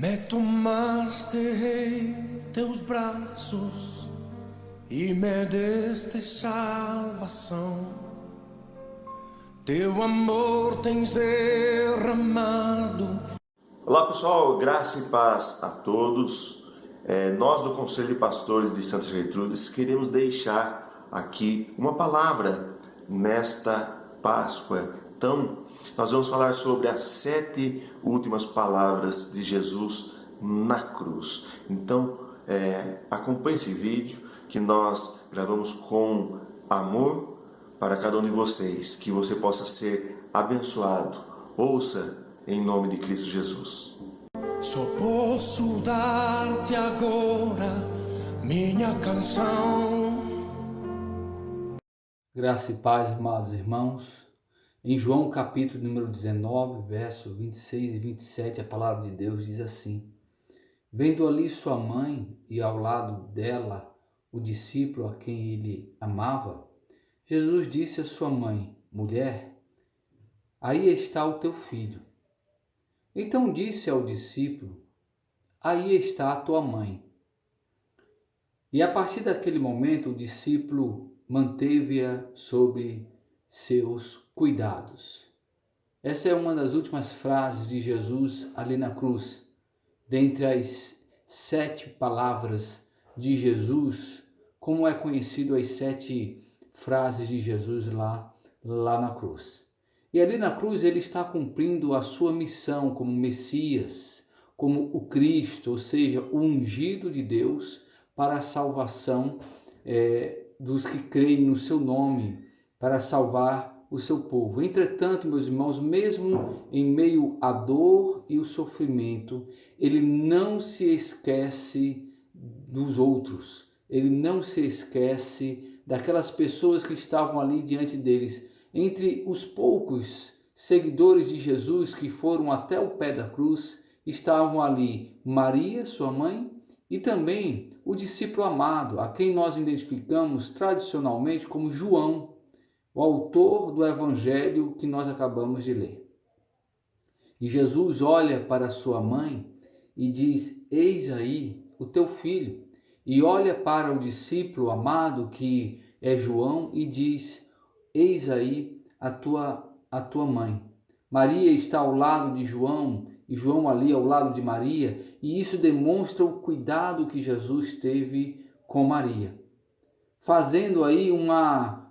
Me tomaste em teus braços e me deste salvação. Teu amor tens derramado. Olá pessoal, graça e paz a todos. Nós do Conselho de Pastores de Santa Gertrudes queremos deixar aqui uma palavra nesta Páscoa. Então, nós vamos falar sobre as 7 últimas palavras de Jesus na cruz. Então, acompanhe esse vídeo que nós gravamos com amor para cada um de vocês, que você possa ser abençoado. Ouça em nome de Cristo Jesus. Só posso dar-te agora minha canção. Graça e paz, amados irmãos. Em João capítulo número 19, verso 26 e 27, a palavra de Deus diz assim: Vendo ali sua mãe e ao lado dela o discípulo a quem ele amava, Jesus disse à sua mãe: Mulher, aí está o teu filho. Então disse ao discípulo: Aí está a tua mãe. E a partir daquele momento o discípulo manteve-a sob seus cuidados. Essa é uma das últimas frases de Jesus ali na cruz. Dentre as 7 palavras de Jesus, como é conhecido as 7 frases de Jesus lá na cruz. E ali na cruz ele está cumprindo a sua missão como Messias, como o Cristo, ou seja, o ungido de Deus para a salvação dos que creem no seu nome, para salvar o seu povo. Entretanto, meus irmãos, mesmo em meio à dor e o sofrimento, ele não se esquece dos outros, ele não se esquece daquelas pessoas que estavam ali diante deles. Entre os poucos seguidores de Jesus que foram até o pé da cruz, estavam ali Maria, sua mãe, e também o discípulo amado, a quem nós identificamos tradicionalmente como João, o autor do evangelho que nós acabamos de ler. E Jesus olha para sua mãe e diz: Eis aí o teu filho. E olha para o discípulo amado, que é João, e diz: Eis aí a tua mãe. Maria está ao lado de João, e João ali ao lado de Maria, e isso demonstra o cuidado que Jesus teve com Maria, fazendo aí uma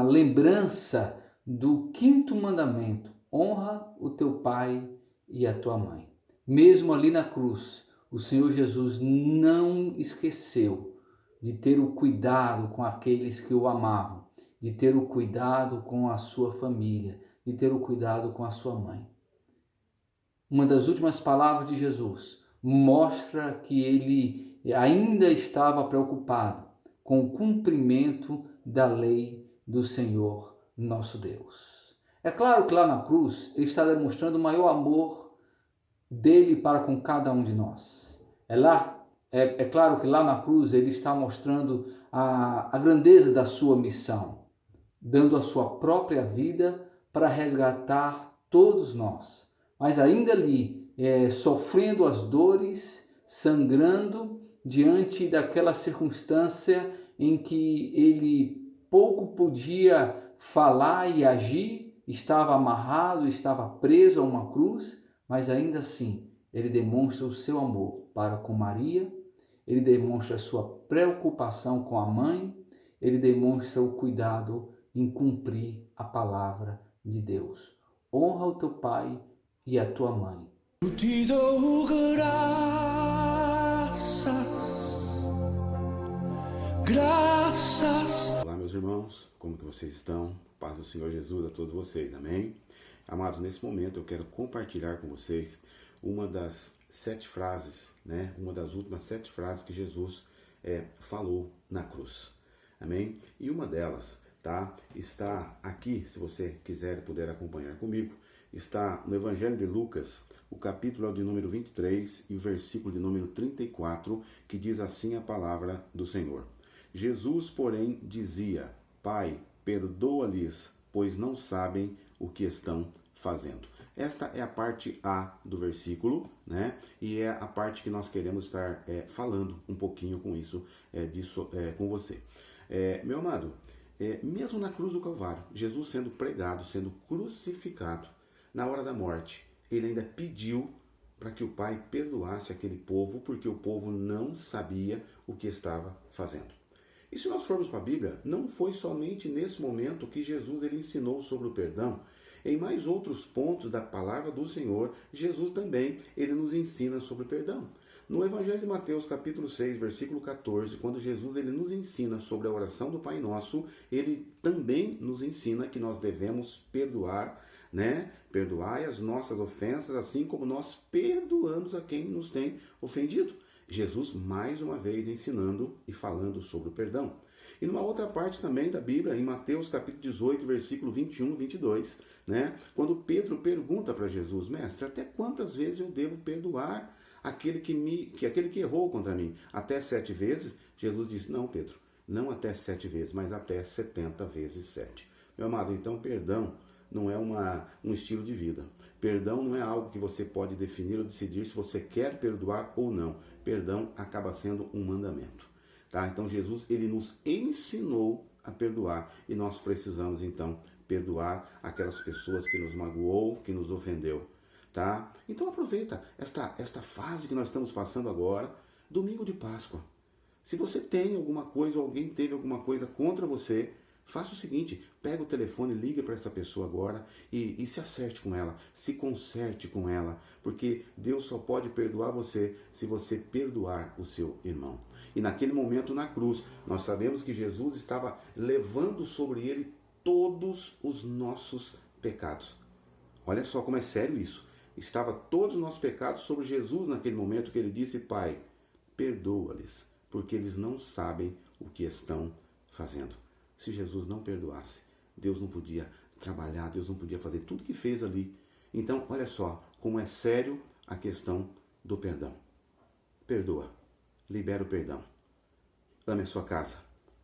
lembrança do 5º mandamento: honra o teu pai e a tua mãe. Mesmo ali na cruz, o Senhor Jesus não esqueceu de ter o cuidado com aqueles que o amavam, de ter o cuidado com a sua família, de ter o cuidado com a sua mãe. Uma das últimas palavras de Jesus mostra que ele ainda estava preocupado com o cumprimento da lei do Senhor nosso Deus. É claro que lá na cruz ele está demonstrando o maior amor dele para com cada um de nós. É claro que lá na cruz ele está mostrando a grandeza da sua missão, dando a sua própria vida para resgatar todos nós. Mas ainda ali, sofrendo as dores, sangrando diante daquela circunstância em que ele pouco podia falar e agir, estava amarrado, estava preso a uma cruz, mas ainda assim ele demonstra o seu amor para com Maria, ele demonstra a sua preocupação com a mãe, ele demonstra o cuidado em cumprir a palavra de Deus. Honra o teu pai e a tua mãe. Eu te dou graças. Olá, meus irmãos, como que vocês estão? Paz do Senhor Jesus a todos vocês, amém? Amados, nesse momento eu quero compartilhar com vocês uma das 7 frases, uma das últimas 7 frases que Jesus falou na cruz, amém? E uma delas, está aqui, se você quiser e puder acompanhar comigo, está no Evangelho de Lucas, o capítulo de número 23 e o versículo de número 34, que diz assim a palavra do Senhor. Jesus, porém, dizia: Pai, perdoa-lhes, pois não sabem o que estão fazendo. Esta é a parte A do versículo, né? E é a parte que nós queremos estar falando um pouquinho com isso, com você. Meu amado, mesmo na cruz do Calvário, Jesus sendo pregado, sendo crucificado, na hora da morte, ele ainda pediu para que o Pai perdoasse aquele povo, porque o povo não sabia o que estava fazendo. E se nós formos para a Bíblia, não foi somente nesse momento que Jesus ele ensinou sobre o perdão. Em mais outros pontos da palavra do Senhor, Jesus também ele nos ensina sobre o perdão. No Evangelho de Mateus, capítulo 6, versículo 14, quando Jesus ele nos ensina sobre a oração do Pai Nosso, ele também nos ensina que nós devemos perdoar, né? Perdoai as nossas ofensas, assim como nós perdoamos a quem nos tem ofendido. Jesus, mais uma vez, ensinando e falando sobre o perdão. E numa outra parte também da Bíblia, em Mateus capítulo 18, versículo 21 e 22, né? Quando Pedro pergunta para Jesus, mestre, até quantas vezes eu devo perdoar aquele que errou contra mim? Até 7 vezes? Jesus disse, não, Pedro, não até 7 vezes, mas até 70 vezes 7. Meu amado, então perdão não é um estilo de vida. Perdão não é algo que você pode definir ou decidir se você quer perdoar ou não. Perdão acaba sendo um mandamento. Tá? Então Jesus ele nos ensinou a perdoar e nós precisamos então perdoar aquelas pessoas que nos magoou, que nos ofendeu. Tá? Então aproveita esta fase que nós estamos passando agora, domingo de Páscoa. Se você tem alguma coisa ou alguém teve alguma coisa contra você, faça o seguinte, pega o telefone, liga para essa pessoa agora e se acerte com ela, se conserte com ela, porque Deus só pode perdoar você se você perdoar o seu irmão. E naquele momento na cruz, nós sabemos que Jesus estava levando sobre ele todos os nossos pecados. Olha só como é sério isso. Estava todos os nossos pecados sobre Jesus naquele momento que ele disse, Pai, perdoa-lhes, porque eles não sabem o que estão fazendo. Se Jesus não perdoasse, Deus não podia trabalhar, Deus não podia fazer tudo que fez ali. Então, olha só como é sério a questão do perdão. Perdoa, libera o perdão. Ame a sua casa,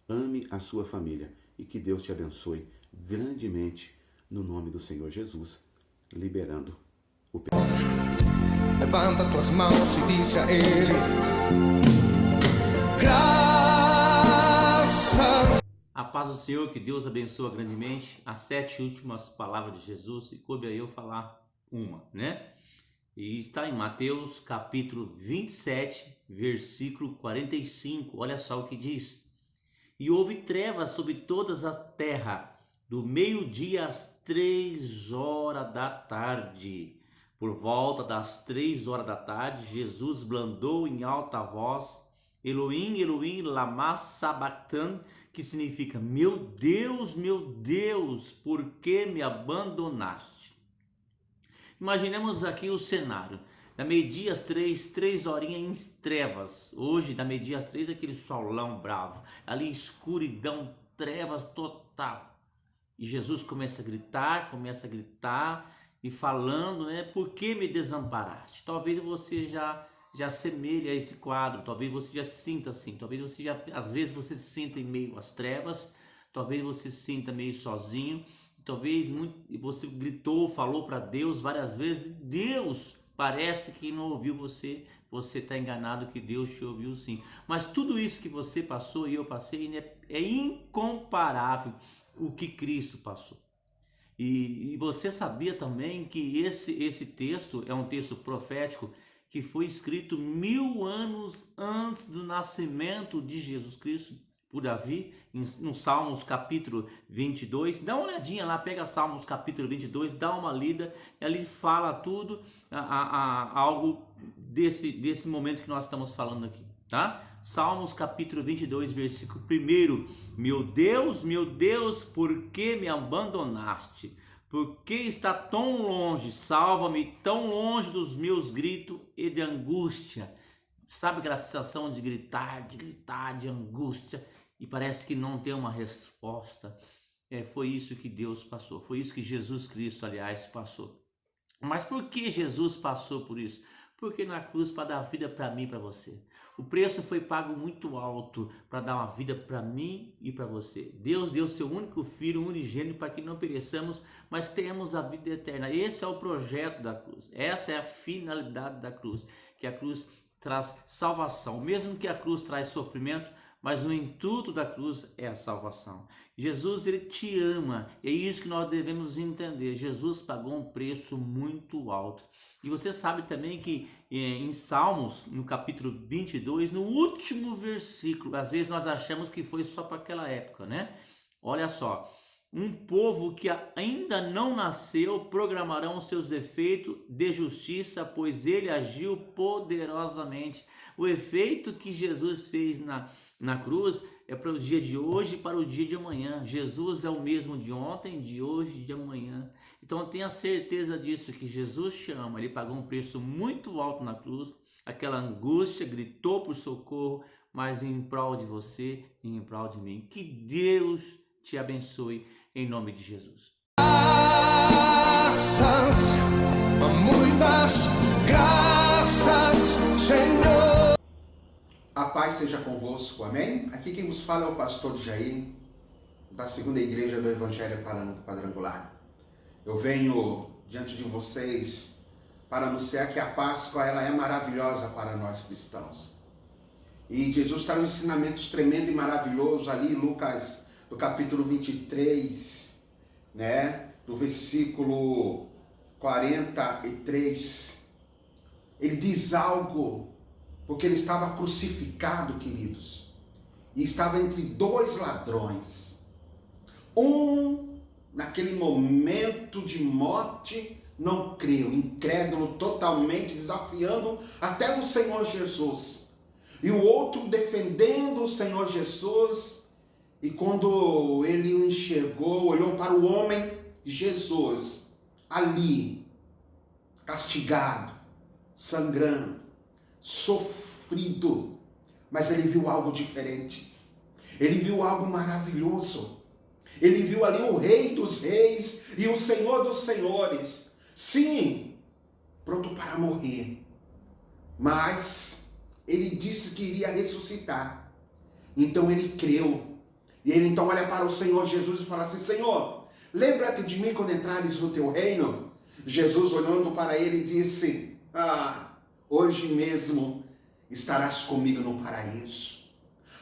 ame a sua família e que Deus te abençoe grandemente no nome do Senhor Jesus, liberando o perdão. Levanta tuas mãos e diz a Ele: graças. A paz do Senhor, que Deus abençoa grandemente. As 7 últimas palavras de Jesus, e coube a eu falar uma, né? E está em Mateus capítulo 27, versículo 45. Olha só o que diz. E houve trevas sobre todas a terra, do meio-dia às 3 horas da tarde. Por volta das 3 horas da tarde, Jesus bradou em alta voz, Elohim, Elohim, lama sabachthani, que significa, meu Deus, por que me abandonaste? Imaginemos aqui o cenário, da meio-dia às 3 horinhas em trevas, hoje da meio-dia às 3 aquele solão bravo, ali escuridão, trevas total, e Jesus começa a gritar e falando, né, por que me desamparaste? Talvez você já assemelhe a esse quadro, talvez você já se sinta assim, talvez você já, às vezes você se sinta em meio às trevas, talvez você se sinta meio sozinho, talvez você gritou, falou para Deus várias vezes, Deus parece que não ouviu você, você está enganado que Deus te ouviu sim, mas tudo isso que você passou e eu passei é incomparável o que Cristo passou. E você sabia também que esse texto é um texto profético que foi escrito 1000 anos antes do nascimento de Jesus Cristo por Davi, no Salmos capítulo 22. Dá uma olhadinha lá, pega Salmos capítulo 22, dá uma lida, e ali fala tudo, algo desse momento que nós estamos falando aqui, tá? Salmos capítulo 22, versículo 1. Meu Deus, por que me abandonaste? Por que está tão longe? Salva-me tão longe dos meus gritos e de angústia. Sabe aquela sensação de gritar, de angústia, e parece que não tem uma resposta? Foi isso que Deus passou, foi isso que Jesus Cristo, aliás, passou. Mas por que Jesus passou por isso? Porque na cruz para dar vida para mim e para você. O preço foi pago muito alto para dar uma vida para mim e para você. Deus deu seu único filho, unigênito, para que não pereçamos, mas tenhamos a vida eterna. Esse é o projeto da cruz. Essa é a finalidade da cruz. Que a cruz traz salvação. Mesmo que a cruz traz sofrimento, mas o intuito da cruz é a salvação. Jesus, ele te ama. É isso que nós devemos entender. Jesus pagou um preço muito alto. E você sabe também que em Salmos, no capítulo 22, no último versículo, às vezes nós achamos que foi só para aquela época, né? Olha só. Um povo que ainda não nasceu programarão seus efeitos de justiça, pois ele agiu poderosamente. O efeito que Jesus fez na cruz é para o dia de hoje e para o dia de amanhã. Jesus é o mesmo de ontem, de hoje e de amanhã. Então tenha certeza disso, que Jesus te ama. Ele pagou um preço muito alto na cruz. Aquela angústia, gritou por socorro, mas em prol de você e em prol de mim. Que Deus te abençoe em nome de Jesus. Graças, muitas graças, Senhor. A paz seja convosco, amém? Aqui quem vos fala é o pastor Jair, da segunda igreja do Evangelho Quadrangular. Eu venho diante de vocês para anunciar que a Páscoa ela é maravilhosa para nós cristãos. E Jesus traz ensinamentos tremendo e maravilhoso ali em Lucas, no capítulo 23, né? Do versículo 43. Ele diz algo, porque ele estava crucificado, queridos, e estava entre dois ladrões. Um, naquele momento de morte, não creu, incrédulo totalmente, desafiando até o Senhor Jesus. E o outro defendendo o Senhor Jesus. E quando ele o enxergou, olhou para o homem Jesus, ali, castigado, sangrando, sofrido, mas ele viu algo diferente. Ele viu algo maravilhoso. Ele viu ali o Rei dos Reis e o Senhor dos Senhores. Sim, pronto para morrer. Mas ele disse que iria ressuscitar. Então ele creu. E ele então olha para o Senhor Jesus e fala assim: Senhor, lembra-te de mim quando entrares no teu reino. Jesus, olhando para ele, disse: hoje mesmo estarás comigo no paraíso.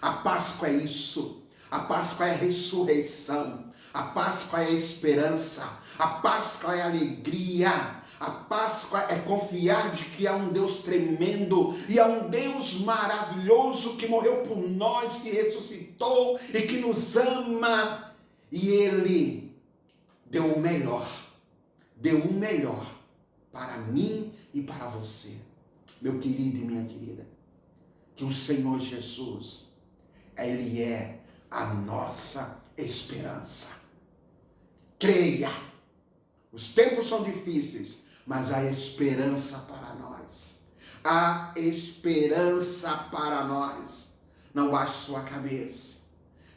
A Páscoa é isso. A Páscoa é a ressurreição. A Páscoa é a esperança. A Páscoa é a alegria. A Páscoa é confiar de que há um Deus tremendo e há um Deus maravilhoso que morreu por nós, que ressuscitou e que nos ama. E Ele deu o melhor para mim e para você. Meu querido e minha querida, que o Senhor Jesus, Ele é a nossa esperança. Creia, os tempos são difíceis, mas há esperança para nós. Há esperança para nós. Não baixe sua cabeça.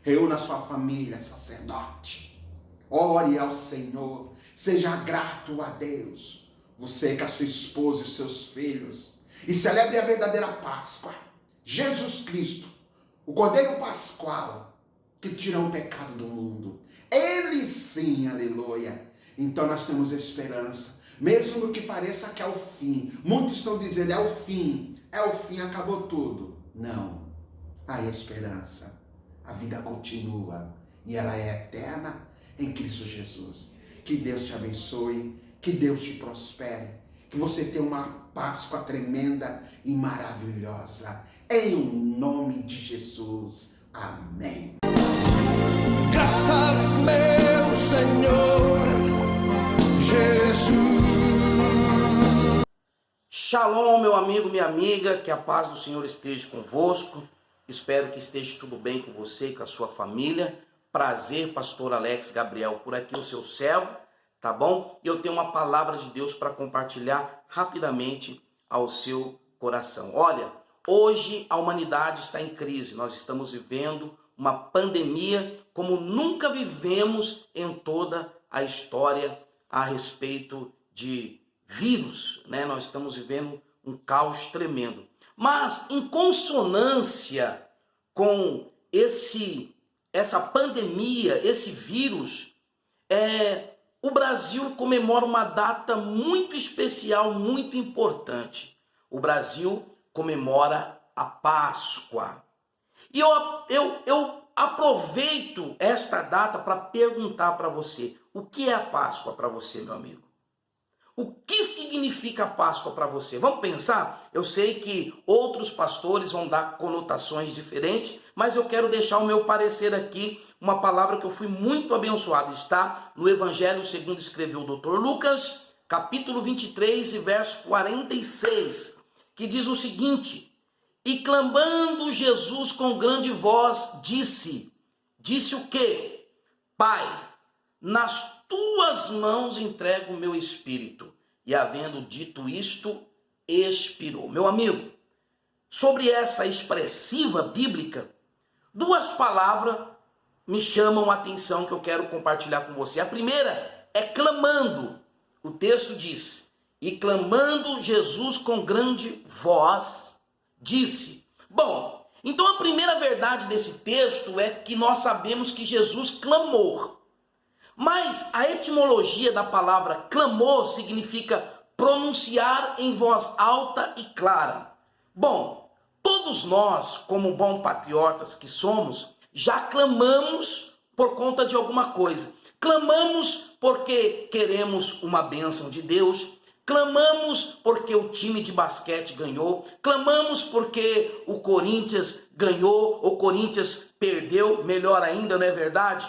Reúna sua família, sacerdote. Ore ao Senhor. Seja grato a Deus. Você com a sua esposa e seus filhos. E celebre a verdadeira Páscoa. Jesus Cristo, o Cordeiro Pascual, que tira o pecado do mundo. Ele sim, aleluia. Então nós temos esperança. Mesmo que pareça que é o fim. Muitos estão dizendo, é o fim, acabou tudo. Não, há esperança. A vida continua e ela é eterna em Cristo Jesus. Que Deus te abençoe, que Deus te prospere, que você tenha uma Páscoa tremenda e maravilhosa. Em nome de Jesus. Amém. Graças, meu Senhor Jesus. Shalom, meu amigo, minha amiga, que a paz do Senhor esteja convosco. Espero que esteja tudo bem com você e com a sua família. Prazer, pastor Alex Gabriel, por aqui, o seu servo, tá bom? E eu tenho uma palavra de Deus para compartilhar rapidamente ao seu coração. Olha, hoje a humanidade está em crise. Nós estamos vivendo uma pandemia como nunca vivemos em toda a história a respeito de vírus, né? Nós estamos vivendo um caos tremendo. Mas em consonância com essa pandemia, esse vírus, o Brasil comemora uma data muito especial, muito importante. O Brasil comemora a Páscoa. E eu aproveito esta data para perguntar para você, o que é a Páscoa para você, meu amigo? O que significa a Páscoa para você? Vamos pensar? Eu sei que outros pastores vão dar conotações diferentes, mas eu quero deixar o meu parecer aqui, uma palavra que eu fui muito abençoado. Está no Evangelho segundo escreveu o Dr. Lucas, capítulo 23 e verso 46, que diz o seguinte: e clamando Jesus com grande voz, disse o quê? Pai, nas tuas mãos entrego o meu espírito. E havendo dito isto, expirou. Meu amigo, sobre essa expressiva bíblica, duas palavras me chamam a atenção que eu quero compartilhar com você. A primeira é clamando. O texto diz, e clamando Jesus com grande voz, disse. Bom, então a primeira verdade desse texto é que nós sabemos que Jesus clamou. Mas a etimologia da palavra clamor significa pronunciar em voz alta e clara. Bom, todos nós, como bons patriotas que somos, já clamamos por conta de alguma coisa. Clamamos porque queremos uma bênção de Deus. Clamamos porque o time de basquete ganhou. Clamamos porque o Corinthians ganhou, o Corinthians perdeu, melhor ainda, não é verdade?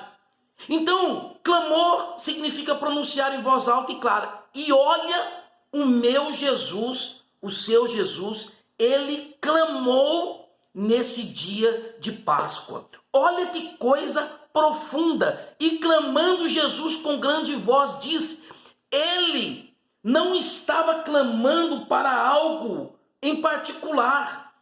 Então, clamor significa pronunciar em voz alta e clara. E olha, o meu Jesus, o seu Jesus, ele clamou nesse dia de Páscoa. Olha que coisa profunda. E clamando Jesus com grande voz, disse, ele não estava clamando para algo em particular.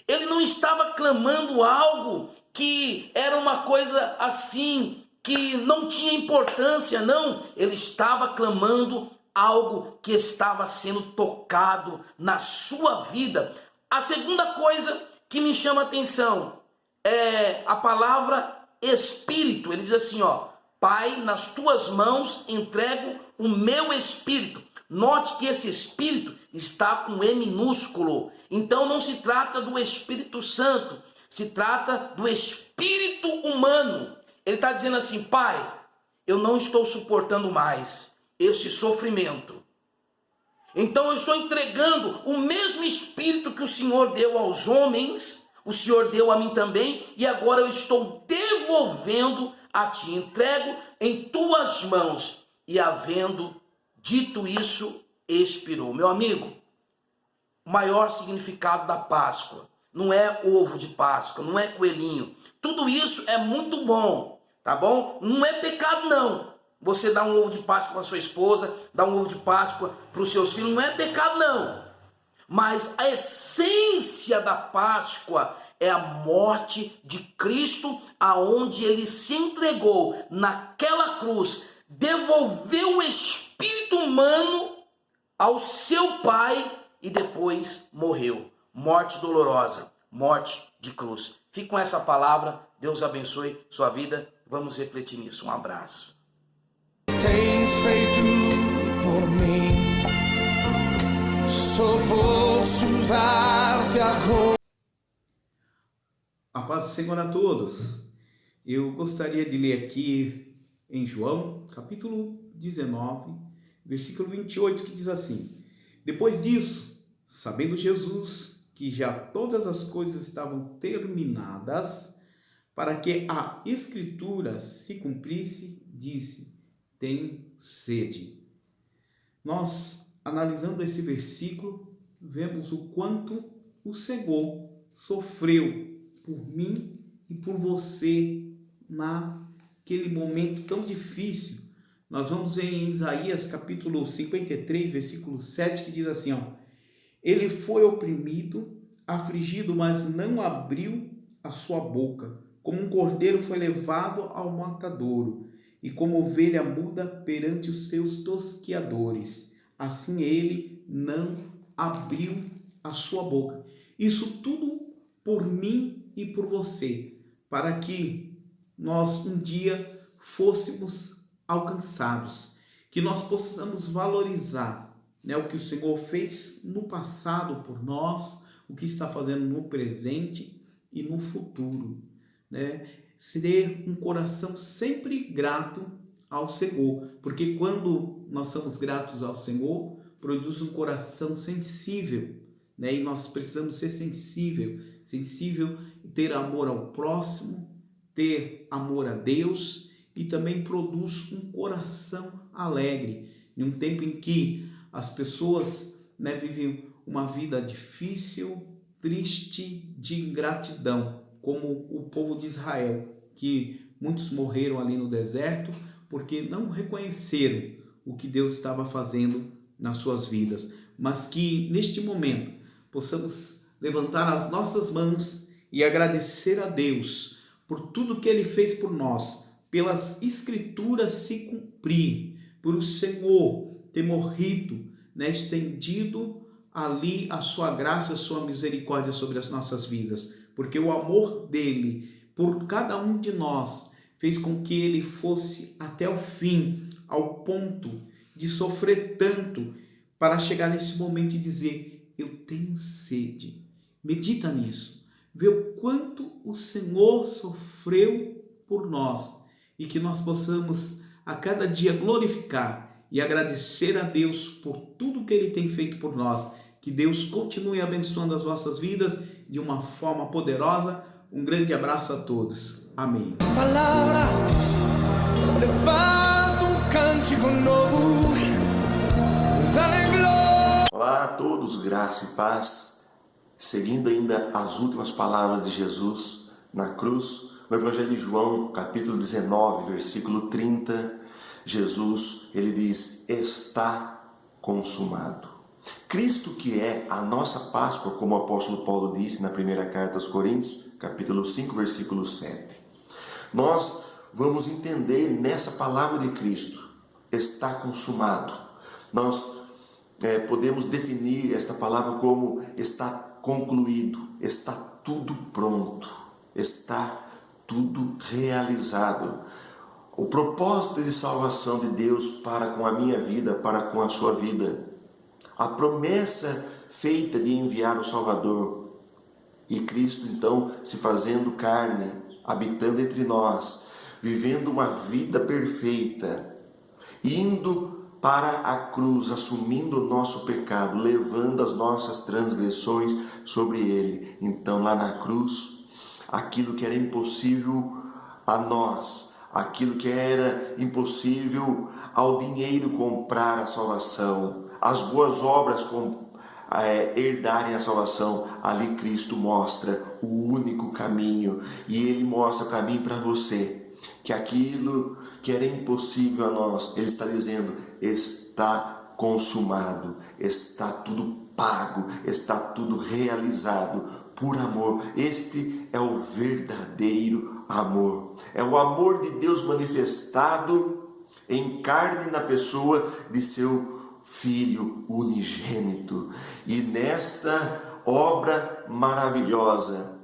Ele não estava clamando algo que era uma coisa assim, que não tinha importância, não. Ele estava clamando algo que estava sendo tocado na sua vida. A segunda coisa que me chama a atenção é a palavra espírito. Ele diz assim, Pai, nas tuas mãos entrego o meu espírito. Note que esse espírito está com E minúsculo. Então não se trata do Espírito Santo, se trata do espírito humano. Ele está dizendo assim, Pai, eu não estou suportando mais este sofrimento. Então eu estou entregando o mesmo espírito que o Senhor deu aos homens, o Senhor deu a mim também, e agora eu estou devolvendo a ti. Entrego em tuas mãos. E havendo dito isso, expirou. Meu amigo, o maior significado da Páscoa não é ovo de Páscoa, não é coelhinho. Tudo isso é muito bom, tá bom? Não é pecado, não. Você dá um ovo de Páscoa para sua esposa, dá um ovo de Páscoa para os seus filhos, não é pecado, não. Mas a essência da Páscoa é a morte de Cristo, aonde ele se entregou naquela cruz, devolveu o espírito humano ao seu Pai e depois morreu. Morte dolorosa, morte de cruz. Fique com essa palavra, Deus abençoe sua vida, vamos refletir nisso. Um abraço. Tens feito por mim, só posso dar-te agora. A paz do Senhor a todos. Eu gostaria de ler aqui em João, capítulo 19, versículo 28, que diz assim: depois disso, sabendo Jesus que já todas as coisas estavam terminadas, para que a Escritura se cumprisse, disse: tem sede. Nós, analisando esse versículo, vemos o quanto o Senhor sofreu por mim e por você naquele momento tão difícil. Nós vamos em Isaías capítulo 53, versículo 7, que diz assim, ele foi oprimido, afligido, mas não abriu a sua boca. Como um cordeiro foi levado ao matadouro, e como ovelha muda perante os seus tosquiadores, assim ele não abriu a sua boca. Isso tudo por mim e por você, para que nós um dia fôssemos alcançados, que nós possamos valorizar, né, o que o Senhor fez no passado por nós, o que está fazendo no presente e no futuro, né? Ser um coração sempre grato ao Senhor, porque quando nós somos gratos ao Senhor, produz um coração sensível, né? E nós precisamos ser sensível e ter amor ao próximo, ter amor a Deus, e também produz um coração alegre. Em um tempo em que as pessoas, né, vivem uma vida difícil, triste, de ingratidão, como o povo de Israel, que muitos morreram ali no deserto porque não reconheceram o que Deus estava fazendo nas suas vidas, mas que neste momento possamos levantar as nossas mãos e agradecer a Deus por tudo que Ele fez por nós, pelas Escrituras se cumprir, por o Senhor ter morrido, né, estendido ali a sua graça, a sua misericórdia sobre as nossas vidas, porque o amor dele por cada um de nós fez com que ele fosse até o fim, ao ponto de sofrer tanto, para chegar nesse momento e dizer: eu tenho sede. Medita nisso, vê o quanto o Senhor sofreu por nós, e que nós possamos a cada dia glorificar e agradecer a Deus por tudo que Ele tem feito por nós. Que Deus continue abençoando as vossas vidas de uma forma poderosa. Um grande abraço a todos. Amém. Palavras, levanta cântico novo, dá glória. Olá a todos, graça e paz. Seguindo ainda as últimas palavras de Jesus na cruz, no Evangelho de João, capítulo 19, versículo 30, Jesus, ele diz: está consumado. Cristo, que é a nossa Páscoa, como o apóstolo Paulo disse na primeira carta aos Coríntios, capítulo 5, versículo 7. Nós vamos entender nessa palavra de Cristo: está consumado. Nós podemos definir esta palavra como está concluído, está tudo pronto, está tudo realizado. O propósito de salvação de Deus para com a minha vida, para com a sua vida, a promessa feita de enviar o Salvador, e Cristo então se fazendo carne, habitando entre nós, vivendo uma vida perfeita, indo para a cruz, assumindo o nosso pecado, levando as nossas transgressões sobre ele. Então lá na cruz, aquilo que era impossível a nós, aquilo que era impossível ao dinheiro comprar a salvação, as boas obras herdarem a salvação, ali Cristo mostra o único caminho, e Ele mostra o caminho para você, que aquilo que era impossível a nós, Ele está dizendo: está consumado, está tudo pago, está tudo realizado por amor. Este é o verdadeiro amor, é o amor de Deus manifestado em carne na pessoa de seu Filho unigênito. E nesta obra maravilhosa,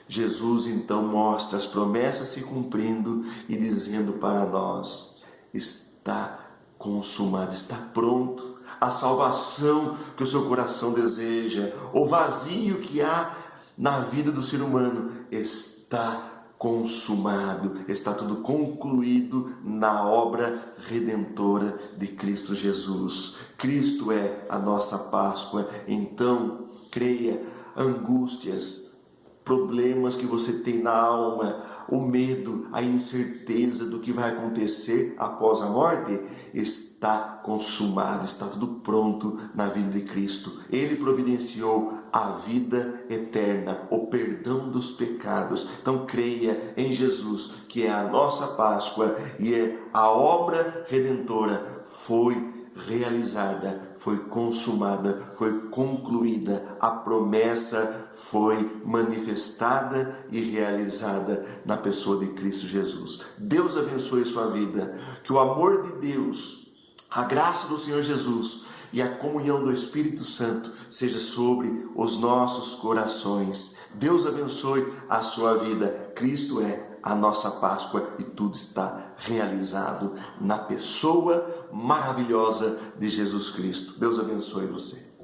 Jesus então mostra as promessas se cumprindo e dizendo para nós: está consumado, está pronto. A salvação que o seu coração deseja, o vazio que há na vida do ser humano, está consumado, está tudo concluído na obra redentora de Cristo Jesus. Cristo é a nossa Páscoa. Então, creia, angústias, problemas que você tem na alma, o medo, a incerteza do que vai acontecer após a morte, está consumado, está tudo pronto na vida de Cristo. Ele providenciou a vida eterna, o perdão dos pecados. Então creia em Jesus, que é a nossa Páscoa, e é a obra redentora foi realizada, foi consumada, foi concluída, a promessa foi manifestada e realizada na pessoa de Cristo Jesus. Deus abençoe sua vida, que o amor de Deus, a graça do Senhor Jesus e a comunhão do Espírito Santo seja sobre os nossos corações. Deus abençoe a sua vida. Cristo é a nossa Páscoa e tudo está realizado na pessoa maravilhosa de Jesus Cristo. Deus abençoe você.